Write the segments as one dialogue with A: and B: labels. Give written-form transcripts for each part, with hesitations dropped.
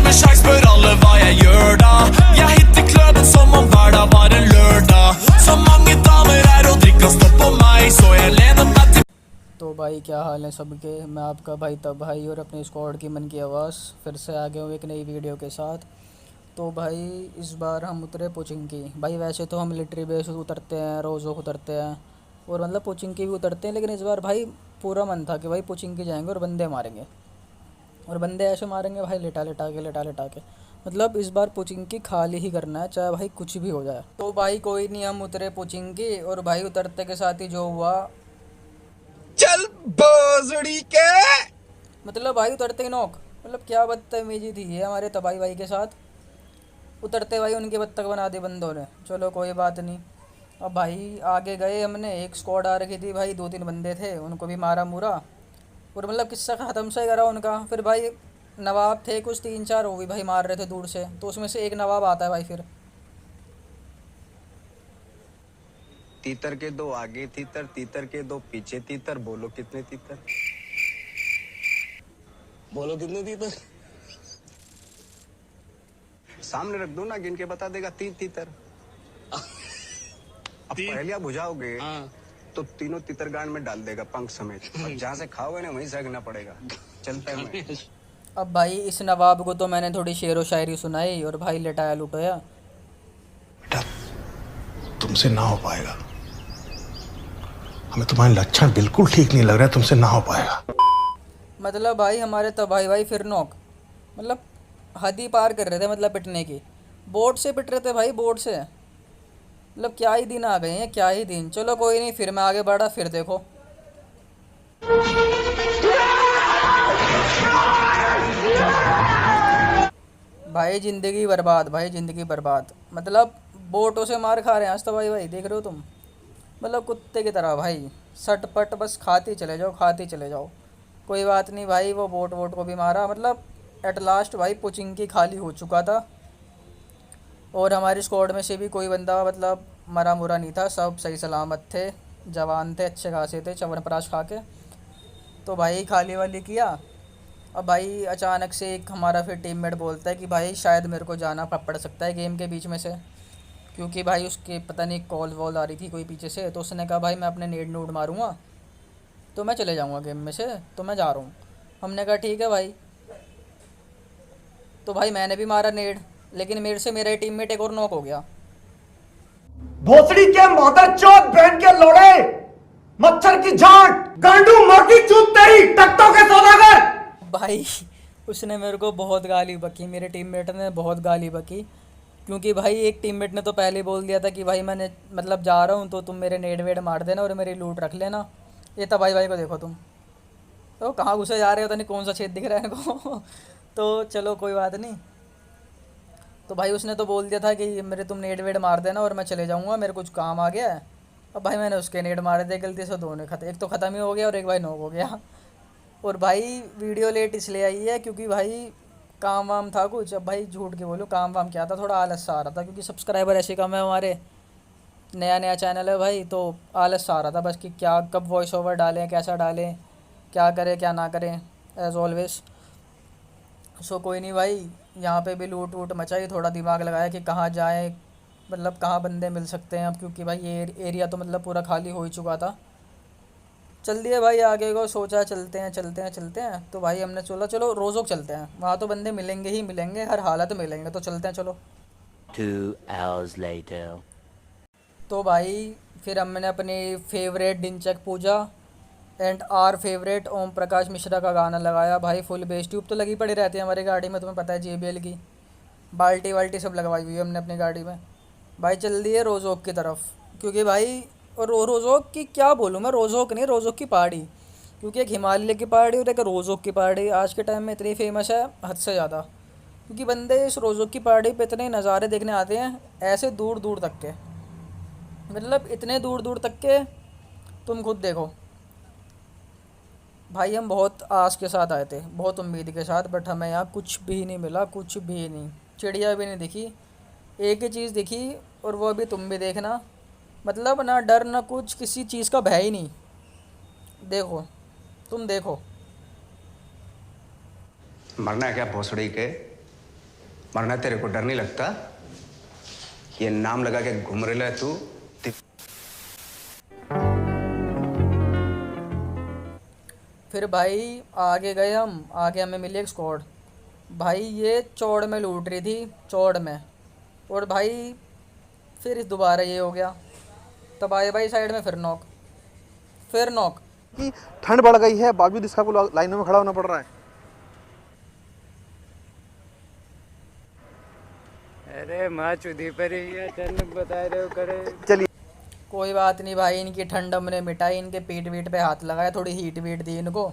A: med sjanse, spør alle hva jeg gjør da. Jeg hitter kløben som om hverdag var en lørdag. Så mange damer her og drikker stopp på meg, så jeg lener meg til.
B: तो भाई क्या हाल है सबके। मैं आपका भाई तब भाई और अपने स्क्वाड की मन की आवाज़ फिर से आ गया हूँ एक नई वीडियो के साथ। तो भाई इस बार हम उतरे पोचिंकी। भाई वैसे तो हम मिलिट्री बेस उतरते हैं, रोज़ो उतरते हैं और मतलब पोचिंकी भी उतरते हैं, लेकिन इस बार भाई पूरा मन था कि भाई पोचिंकी जाएंगे और बंदे मारेंगे। और बंदे ऐसे मारेंगे भाई लेटा लेटा के मतलब इस बार पोचिंकी खाली ही करना है, चाहे भाई कुछ भी हो जाए। तो भाई कोई नहीं, हम उतरे पोचिंकी और भाई उतरते के साथ ही जो हुआ,
C: चल बोसड़ी के
B: मतलब भाई उतरते ही नॉक। मतलब क्या बदतमीजी थी ये हमारे तबाही भाई के साथ। उतरते भाई उनके बत्तख बना दी बंदों ने। चलो कोई बात नहीं। अब भाई आगे गए, हमने एक स्क्वाड आ रखी थी भाई, 2-3 बंदे थे, उनको भी मारा मुरा और मतलब किस्सा ख़त्म से करा उनका। फिर भाई नवाब थे कुछ 3-4, वो भी भाई मार रहे थे दूर से, तो उसमें से एक नवाब आता है भाई। फिर
C: तीतर के 2 आगे तीतर, तीतर के 2 पीछे तीतर। बोलो कितने तीतर? बोलो कितने तीतर? सामने रख दो ना, गिन के बता देगा 3 तीतर। अब पहलिया बुझाओगे तो तीनों तीतर गांड में डाल देगा पंख समेत। अब जहाँ से खाओगे ना वहीं से अगना पड़ेगा। चलता है मैं।
B: अब भाई इस नवाब को तो मैंने थोड़ी शेर व शायरी सुनाई और भाई लटाया लुटाया।
D: बेटा तुमसे ना हो पाएगा, हमें तुम्हारे लक्षण बिल्कुल ठीक नहीं लग रहा है, तुमसे ना हो पाएगा।
B: मतलब भाई हमारे तबाही भाई फिर नॉक, मतलब हद ही पार कर रहे थे, मतलब पिटने की। बोर्ड से पिट रहे थे भाई, बोर्ड से। मतलब क्या ही दिन आ गए हैं, क्या ही दिन। चलो कोई नहीं, फिर मैं आगे बढ़ा। फिर देखो भाई ज़िंदगी बर्बाद, भाई ज़िंदगी बर्बाद। मतलब बोटों से मार खा रहे हैं आज तो भाई देख रहे हो तुम, मतलब कुत्ते की तरह भाई। सटपट बस खाते चले जाओ, खाते चले जाओ। कोई बात नहीं भाई, वो बोट वोट को भी मारा। मतलब एट लास्ट भाई पोचिंकी खाली हो चुका था और हमारी स्क्वाड में से भी कोई बंदा मतलब मरा मुरा नहीं था, सब सही सलामत थे, जवान थे, अच्छे खासे थे, च्यवनप्राश खा के। तो भाई खाली वाली किया। अब भाई अचानक से एक हमारा फिर टीममेट बोलता है कि भाई शायद मेरे को जाना पड़ सकता है गेम के बीच में से, क्योंकि भाई उसके पता नहीं कॉल वॉल आ रही थी कोई पीछे से। तो उसने कहा भाई मैं अपने नेड नूड मारूंगा तो मैं चले जाऊंगा गेम में से, तो मैं जा रहा हूँ। हमने कहा ठीक है भाई। तो भाई मैंने भी मारा नेड, लेकिन मेरे से मेरा टीममेट एक और नॉक हो गया।
E: भोसड़ी के मादर चौथ बहन के लोड़े, मच्छर की झाट, गांडू मार की चूत तेरी, टट्टों के सौदागर।
B: भाई उसने मेरे को बहुत गाली बकी, मेरे टीममेट ने बहुत गाली बकी, क्योंकि भाई एक टीममेट ने तो पहले ही बोल दिया था कि भाई मैंने मतलब जा रहा हूँ तो तुम मेरे नेड वेड मार देना और मेरी लूट रख लेना। ये तबाही भाई को देखो तुम, तो कहाँ घुसे जा रहे हो, तो नहीं कौन सा छेद दिख रहा है इनको। तो चलो कोई बात नहीं। तो भाई उसने तो बोल दिया था कि मेरे तुम नेड वेड मार देना और मैं चले जाऊँगा, मेरे कुछ काम आ गया है। अब भाई मैंने उसके नेड मारे थे गलती से, दोनों एक तो ख़त्म ही हो गया और एक भाई नॉक हो गया। और भाई वीडियो लेट इसलिए आई है क्योंकि भाई काम वाम था कुछ। अब भाई झूठ के बोलूँ, काम वाम क्या था, थोड़ा आलस सा आ रहा था, क्योंकि सब्सक्राइबर ऐसे कम है हमारे, नया नया चैनल है भाई, तो आलस सा आ रहा था बस कि क्या कब वॉइस ओवर डालें, कैसा डालें, क्या करें क्या ना करें, एज ऑलवेज। सो कोई नहीं भाई, यहाँ पे भी लूट वूट मचाई, थोड़ा दिमाग लगाया कि कहाँ जाएँ, मतलब कहाँ बंदे मिल सकते हैं अब, क्योंकि भाई ये एरिया तो मतलब पूरा खाली हो ही चुका था। चल दिए भाई आगे को, सोचा चलते हैं। तो भाई हमने चलो रोज़ोक चलते हैं, वहाँ तो बंदे मिलेंगे ही मिलेंगे, हर हालत में मिलेंगे, तो चलते हैं चलो।
F: 2 hours later.
B: तो भाई फिर हमने अपनी favourite Dhinchak Pooja and our favourite Om Prakash Mishra का गाना लगाया भाई। फुल बेस ट्यूब तो लगी पड़ी रहती है हमारी गाड़ी में, तुम्हें पता है, JBL की बाल्टी वाल्टी सब लगवाई हुई है हमने अपनी गाड़ी में। भाई चल दिए रोज़ोक की तरफ, क्योंकि भाई और रोज़ोक की क्या बोलूँ मैं, रोज़ोक नहीं, रोज़ोक की पहाड़ी, क्योंकि एक हिमालय की पहाड़ी और एक रोज़ोक की पहाड़ी आज के टाइम में इतनी फेमस है हद से ज़्यादा, क्योंकि बंदे इस रोज़ोक की पहाड़ी पे इतने नज़ारे देखने आते हैं, ऐसे दूर दूर तक के, मतलब इतने दूर दूर तक के, तुम खुद देखो। भाई हम बहुत आस के साथ आए थे, बहुत उम्मीद के साथ, बट हमें यहाँ कुछ भी नहीं मिला, कुछ भी नहीं, चिड़िया भी नहीं दिखी, एक ही चीज़ दिखी और वो भी तुम भी देखना, मतलब ना डर ना कुछ, किसी चीज़ का भय ही नहीं। देखो तुम देखो।
C: मरना है क्या भोसड़ी के? मरना तेरे को डर नहीं लगता? ये नाम लगा के घूम रहा है तू।
B: फिर भाई आगे गए हम, आगे हमें मिली एक स्क्वाड। भाई ये चौड़ में लूट रही थी, चौड़ में। और भाई फिर दोबारा ये हो गया, तब आए भाई साइड में फिर नॉक, फिर नॉक।
G: कि ठंड बढ़ गई है, बावजूद इसका को लाइनों में खड़ा होना पड़ रहा है।
H: अरे माँ चुदी पर ही है, चल बता रहे हो करे।
G: चलिए
B: कोई बात नहीं भाई, इनकी ठंड हमने मिटाई, इनके पीठ वीट पे हाथ लगाया, थोड़ी हीट वीट दी इनको।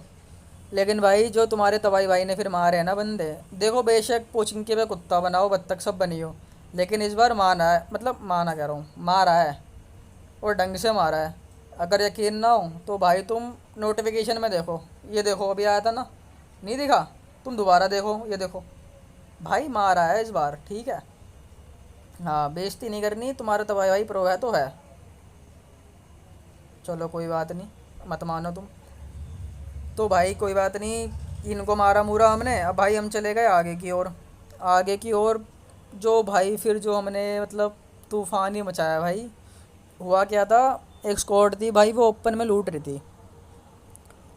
B: लेकिन भाई जो तुम्हारे तबाई भाई ने फिर मारे हैं ना बंदे, देखो बेशक कोचिंग के पे कुत्ता बनाओ, बत्तख सब बनी हो, लेकिन इस बार माना है, मतलब माना कह रहा हूँ, मारा है और ढंग से मारा है। अगर यकीन ना हो तो भाई तुम नोटिफिकेशन में देखो, ये देखो अभी आया था ना, नहीं दिखा? तुम दोबारा देखो, ये देखो भाई मारा है इस बार, ठीक है। हाँ बेइज्जती नहीं करनी, तुम्हारा तबाई भाई प्रो है तो है, चलो कोई बात नहीं, मत मानो तुम। तो भाई कोई बात नहीं, इनको मारा मूरा हमने। अब भाई हम चले गए आगे की ओर, आगे की ओर। जो भाई फिर जो हमने मतलब तूफ़ान ही मचाया भाई। हुआ क्या था, एक स्क्वाड थी भाई, वो ओपन में लूट रही थी।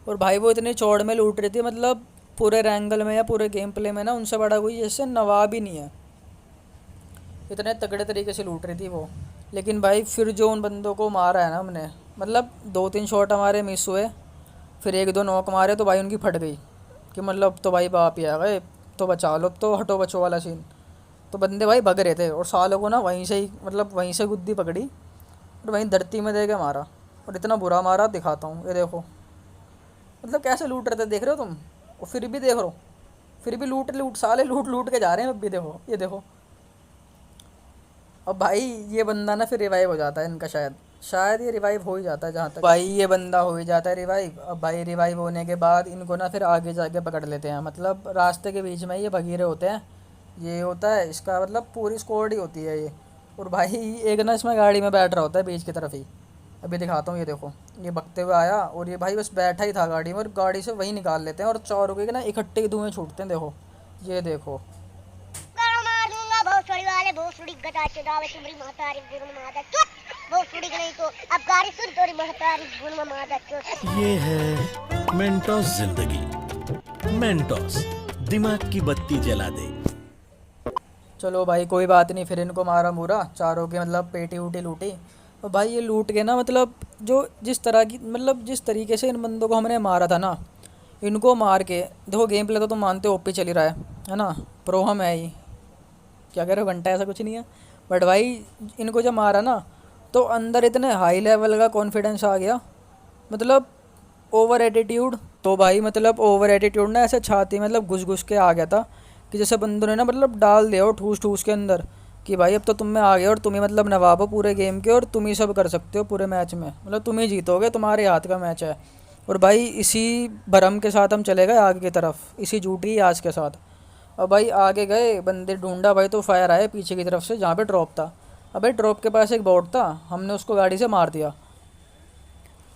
B: और भाई वो इतनी चौड़ में लूट रही थी, मतलब पूरे रैंगल में या पूरे गेम प्ले में ना उनसे बड़ा कोई जैसे नवाब ही नहीं है, इतने तगड़े तरीके से लूट रही थी वो। लेकिन भाई फिर जो उन बंदों को मारा है ना हमने, मतलब 2-3 शॉट हमारे मिस हुए, फिर 1-2 नॉक मारे तो भाई उनकी फट गई कि मतलब तो भाई बाप ही आ गए, तो बचा लो, तो हटो बचो वाला सीन। तो बंदे भाई भग रहे थे और सालों को ना वहीं से ही, मतलब वहीं से गुद्दी पकड़ी और वहीं धरती में दे के मारा। और इतना बुरा मारा, दिखाता हूँ, ये देखो मतलब कैसे लूट रहे थे, देख रहे हो तुम? और फिर भी देख लो, फिर भी लूट साले लूट के जा रहे हैं अब भी, देखो ये देखो। अब भाई ये बंदा ना फिर रिवाइव हो जाता है इनका, शायद ये रिवाइव हो ही जाता है जहाँ तक भाई ये बंदा हो ही जाता है रिवाइव। अब भाई रिवाइव होने के बाद इनको ना फिर आगे जाके पकड़ लेते हैं, मतलब रास्ते के बीच में ये भगीरे होते हैं, ये होता है इसका मतलब पूरी स्क्वाड ही होती है ये। और भाई एक ना इसमें गाड़ी में बैठ रहा होता है बीच की तरफ ही, अभी दिखाता हूँ, ये देखो ये भगते हुए आया और ये भाई बस बैठा ही था गाड़ी में, और गाड़ी से वही निकाल लेते हैं और चारों के ना इकट्ठे धुएँ छूटते हैं, देखो ये देखो।
I: ये है मेंटोस जिंदगी, मेंटोस दिमाग की बत्ती जला दे।
B: चलो भाई कोई बात नहीं, फिर इनको मारा मूरा, चारों के मतलब पेटी वूटी लूटी। और भाई ये लूट के ना मतलब जो जिस तरह की, मतलब जिस तरीके से इन बंदों को हमने मारा था ना, इनको मार के देखो गेम प्ले तो तुम मानते हो ओपी चल ही रहा है ना, प्रो हम है ही, क्या कह रहे हो घंटा, ऐसा कुछ नहीं है। बट भाई इनको जब मारा ना तो अंदर इतने हाई लेवल का कॉन्फिडेंस आ गया, मतलब ओवर एटीट्यूड। तो भाई मतलब ओवर एटीट्यूड ना ऐसे छाती मतलब घुस के आ गया था कि जैसे बंदों ने ना मतलब डाल दिया हो ठूस के अंदर कि भाई अब तो तुम में आ गए और तुम ही मतलब नवाब हो पूरे गेम के, और तुम ही सब कर सकते हो पूरे मैच में, मतलब तुम ही जीतोगे, तुम्हारे हाथ का मैच है। और भाई इसी भरम के साथ हम चले गए आगे की तरफ, इसी झूठी आज के साथ। और भाई आगे गए, बंदे ढूंढा भाई तो फायर आए पीछे की तरफ से जहाँ पे ड्रॉप था। अब भाई ड्रॉप के पास एक बोट था, हमने उसको गाड़ी से मार दिया।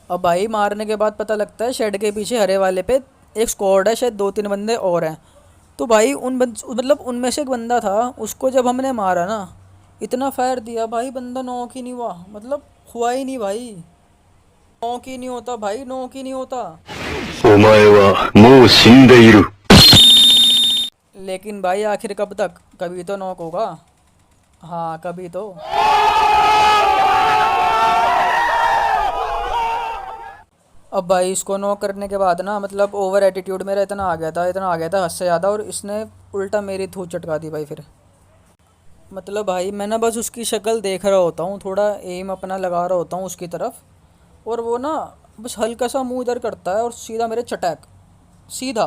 B: अब भाई मारने के बाद पता लगता है शेड के पीछे हरे वाले पे एक स्क्वाड है, शायद 2-3 बंदे और हैं। तो भाई मतलब उनमें से एक बंदा था, उसको जब हमने मारा ना इतना फायर दिया भाई, बंदा नॉक ही नहीं हुआ, मतलब हुआ ही नहीं भाई, नॉक ही नहीं होता भाई, नॉक ही नहीं होता। लेकिन भाई आखिर कब तक, कभी तो नॉक होगा, हाँ कभी तो। अब भाई इसको नॉक करने के बाद ना मतलब ओवर एटीट्यूड मेरा इतना आ गया था हद से ज़्यादा, और इसने उल्टा मेरी थूत चटका दी भाई फिर। मतलब भाई मैं ना बस उसकी शक्ल देख रहा होता हूँ, थोड़ा एम अपना लगा रहा होता हूँ उसकी तरफ, और वो ना बस हल्का सा मुंह इधर करता है और सीधा मेरे चटैक, सीधा।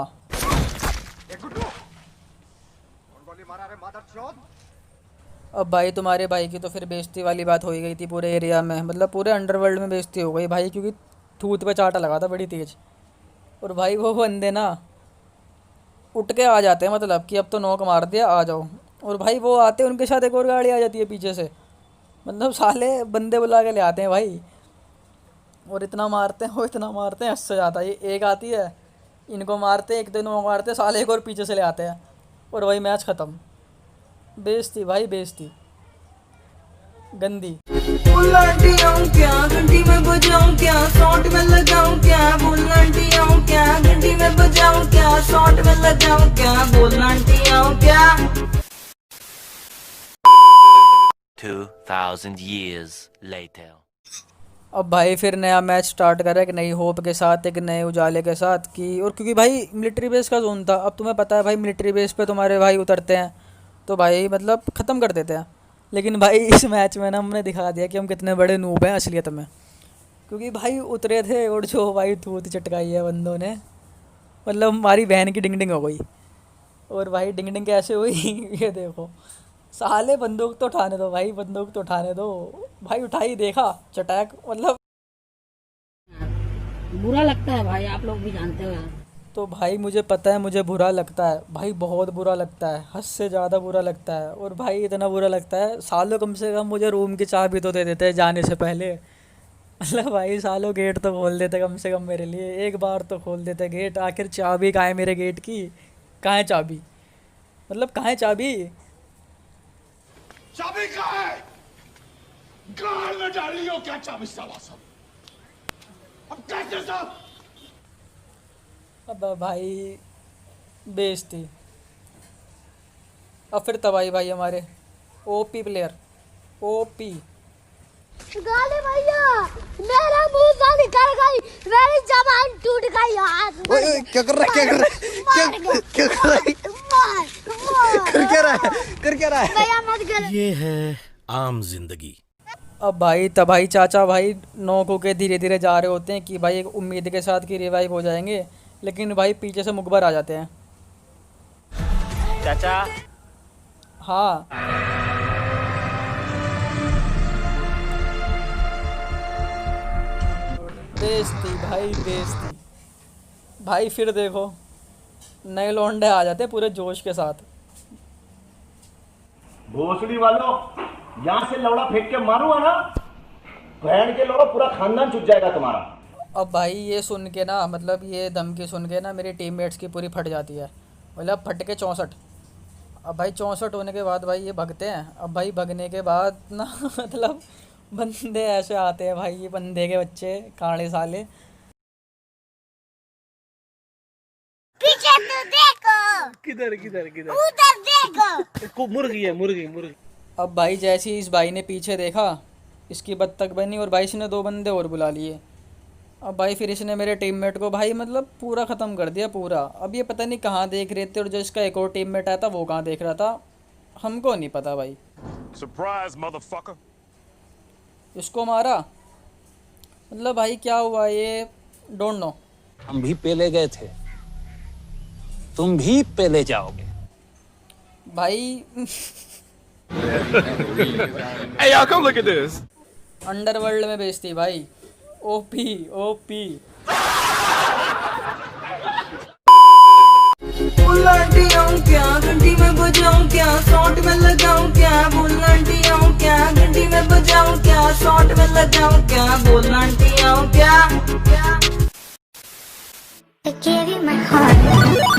B: अब भाई तुम्हारे भाई की तो फिर बेइज्जती वाली बात हो ही गई थी पूरे एरिया में, मतलब पूरे अंडरवर्ल्ड में बेइज्जती हो गई भाई, क्योंकि थूत पे चाटा लगा था बड़ी तेज। और भाई वो बंदे ना उठ के आ जाते हैं, मतलब कि अब तो नॉक मार दिया आ जाओ, और भाई वो आते हैं उनके साथ एक और गाड़ी आ जाती है पीछे से, मतलब साले बंदे बुला के ले आते हैं भाई, और इतना मारते हैं हद से ज़्यादा। ये एक आती है, इनको मारते हैं, एक दिन वो मारते हैं, साले एक और पीछे से ले आते हैं, और वही मैच ख़त्म। बेइज्जती भाई, बेइज्जती गंदी।
J: क्या घंटी में बजाऊं क्या, शॉट में लगाऊं क्या, बोलना क्या घंटी में बजाऊं क्या, शॉट में लगाऊं क्या, बोलना क्या।
F: 2000 years later.
B: अब भाई फिर नया मैच स्टार्ट करा एक नई होप के साथ, एक नए उजाले के साथ कि, और क्योंकि भाई मिलिट्री बेस का जोन था। अब तुम्हें पता है भाई मिलिट्री बेस पे तुम्हारे भाई उतरते हैं तो भाई मतलब ख़त्म कर देते हैं। लेकिन भाई इस मैच में ना हमने दिखा दिया कि हम कितने बड़े नूब हैं असलियत में, क्योंकि भाई उतरे थे और जो भाई थूत चटकाई है बंदों ने, मतलब हमारी बहन की डिंग डिंग हो गई। और भाई डिंग डिंग कैसे हुई ये देखो, साले बंदूक तो उठाने दो भाई, बंदूक तो उठाने दो भाई। उठाई देखा चटैक, मतलब
K: बुरा लगता है भाई, आप लोग भी जानते हो।
B: तो भाई मुझे पता है मुझे बुरा लगता है भाई, बहुत बुरा लगता है, हद से ज़्यादा बुरा लगता है। और भाई इतना बुरा लगता है, सालों कम से कम मुझे रूम की चाबी तो दे देते हैं जाने से पहले। मतलब भाई सालों गेट तो खोल देते कम से कम मेरे लिए, एक बार तो खोल देते गेट। आखिर चाबी कहाँ है मेरे गेट की, कहाँ है चाबी, मतलब कहाँ है चाबी?
D: चाबी कहाँ है? गाल में डाली हो क्या चाबी साला सब? अब कैसे सब?
B: अब भाई बेइज्जती। अब फिर तबाही भाई हमारे ओपी प्लेयर, ओपी।
L: गाली भैया, मेरा मुंह से निकल गई, मेरी जबान टूट गई यार।
G: ओए क्या कर रहा है, क्या कर रहा है, क्या कर रहा है, कर क्या रहा है, कर क्या रहा है?
L: भैया मत कर।
I: ये है आम जिंदगी।
B: अब भाई तबाही चाचा भाई नौकों के धीरे धीरे जा रहे होते हैं कि भाई एक उम्मीद के साथ कि रिवाइव हो जाएंगे, लेकिन भाई पीछे से मुखबर आ जाते हैं।
F: चाचा।
B: हाँ बेइज्जती भाई, बेइज्जती भाई। फिर देखो नए लौंडे आ जाते हैं पूरे जोश के साथ।
E: भोसड़ी वालों, यहाँ से लौड़ा फेंक के मारूंगा ना, बहन के लौड़ा पूरा खानदान छूट जाएगा तुम्हारा।
B: अब भाई ये सुन के ना, मतलब ये धमकी सुन के ना मेरी टीममेट्स की पूरी फट जाती है, मतलब फट के 64। अब भाई 64 होने के बाद भाई ये भगते हैं। अब भाई भगने के बाद ना मतलब बंदे ऐसे आते हैं भाई, ये बंदे के बच्चे कांड़े साले।
L: पीछे तो देखो,
I: किधर किधर किधर?
L: उधर देखो।
I: मुर्गी है, मुर्गी मुर्गी।
B: अब भाई जैसे ही इस भाई ने पीछे देखा, इसकी बत्तख बनी और भाई इसने 2 बंदे और बुला लिए। अब भाई फिर इसने मेरे टीममेट को भाई मतलब पूरा ख़त्म कर दिया पूरा। अब ये पता नहीं कहाँ देख रहे थे, और जो इसका एक और टीममेट आया था वो कहाँ देख रहा था, हमको नहीं पता भाई।
A: Surprise motherfucker.
B: इसको मारा, मतलब भाई क्या हुआ ये डोंट नो।
M: हम भी पेले गए थे, तुम भी पेले जाओगे
B: भाई।
A: Hey y'all, come look at this.
B: Underworld में बेचती भाई, ओपी ओपी।
J: क्या घंटी में बजाऊं क्या, शॉट में लगाऊं क्या, बोलना क्या घंटी में बजाऊं क्या, शॉट में लगाऊं क्या, बोलना क्या।
L: I gave you my heart.